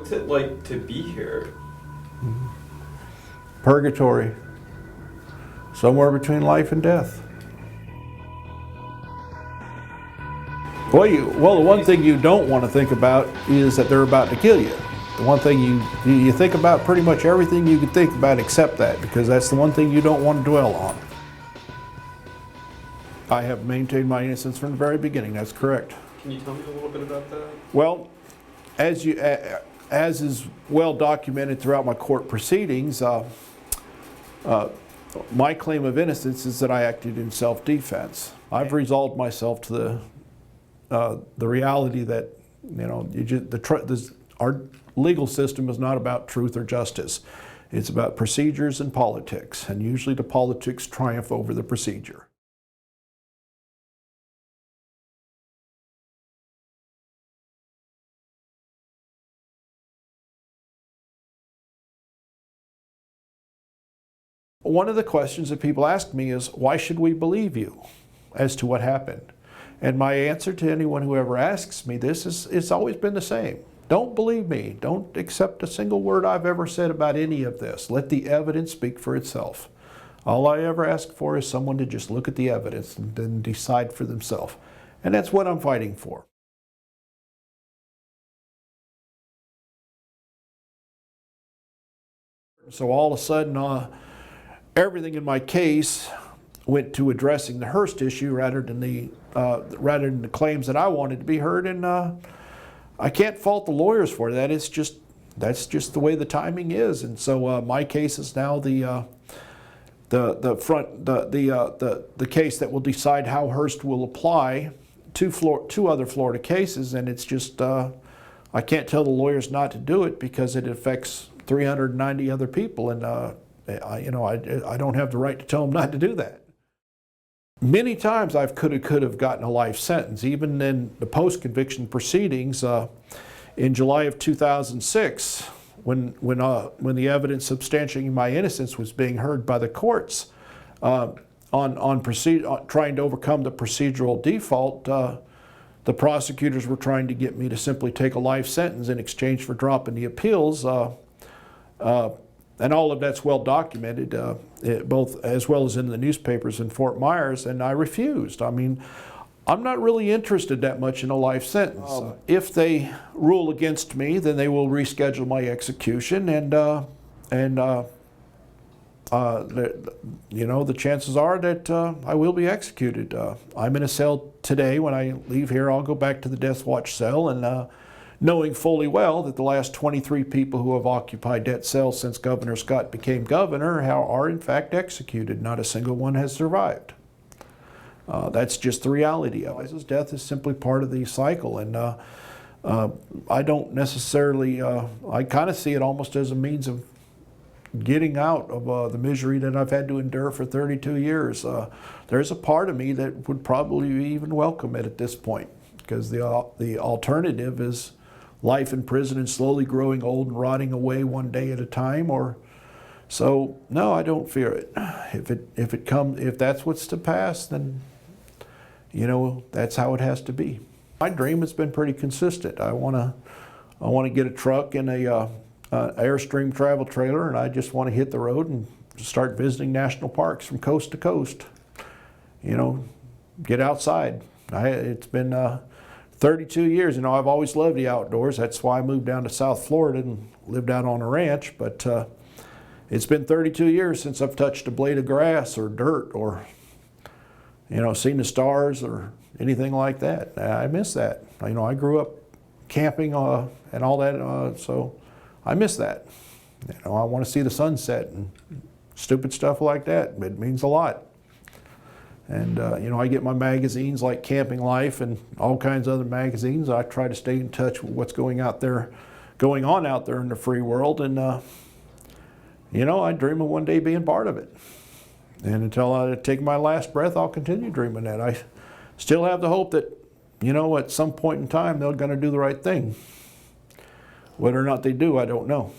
What's it like to be here? Purgatory. Somewhere between life and death. Well, the one thing you don't want to think about is that they're about to kill you. The one thing you think about pretty much everything you can think about except that, because that's the one thing you don't want to dwell on. I have maintained my innocence from the very beginning, that's correct. Can you tell me a little bit about that? Well, as is well documented throughout my court proceedings, my claim of innocence is that I acted in self-defense. I've resolved myself to the reality that, you know, our legal system is not about truth or justice. It's about procedures and politics, and usually the politics triumph over the procedure. One of the questions that people ask me is, why should we believe you as to what happened? And my answer to anyone who ever asks me this is, it's always been the same. Don't believe me. Don't accept a single word I've ever said about any of this. Let the evidence speak for itself. All I ever ask for is someone to just look at the evidence and then decide for themselves. And that's what I'm fighting for. So all of a sudden, everything in my case went to addressing the Hearst issue rather than the claims that I wanted to be heard, and I can't fault the lawyers for that. That's just the way the timing is, and so my case is now the case that will decide how Hearst will apply to other Florida cases, and it's just I can't tell the lawyers not to do it because it affects 390 other people, and I don't have the right to tell them not to do that. Many times I could have gotten a life sentence, even in the post-conviction proceedings in July of 2006, when the evidence substantiating my innocence was being heard by the courts trying to overcome the procedural default. The prosecutors were trying to get me to simply take a life sentence in exchange for dropping the appeals. And all of that's well documented, both as well as in the newspapers in Fort Myers, and I refused. I mean, I'm not really interested that much in a life sentence. If they rule against me, then they will reschedule my execution, and the chances are that I will be executed. I'm in a cell today. When I leave here, I'll go back to the death watch cell, and knowing fully well that the last 23 people who have occupied that cell since Governor Scott became governor are in fact executed. Not a single one has survived. That's just the reality of it. Death is simply part of the cycle, and I don't necessarily, I kind of see it almost as a means of getting out of the misery that I've had to endure for 32 years. There's a part of me that would probably even welcome it at this point, because the alternative is life in prison and slowly growing old and rotting away one day at a time. So no, I don't fear it. If that's what's to pass, then that's how it has to be. My dream has been pretty consistent. I want to get a truck and a Airstream travel trailer, and I just want to hit the road and start visiting national parks from coast to coast. Get outside. It's been 32 years. I've always loved the outdoors. That's why I moved down to South Florida and lived out on a ranch. But it's been 32 years since I've touched a blade of grass or dirt or, seen the stars or anything like that. I miss that. I grew up camping and all that, so I miss that. I want to see the sunset and stupid stuff like that. It means a lot. And I get my magazines like Camping Life and all kinds of other magazines. I try to stay in touch with what's going on out there in the free world, and I dream of one day being part of it. And until I take my last breath, I'll continue dreaming that. I still have the hope that at some point in time they're going to do the right thing. Whether or not they do, I don't know.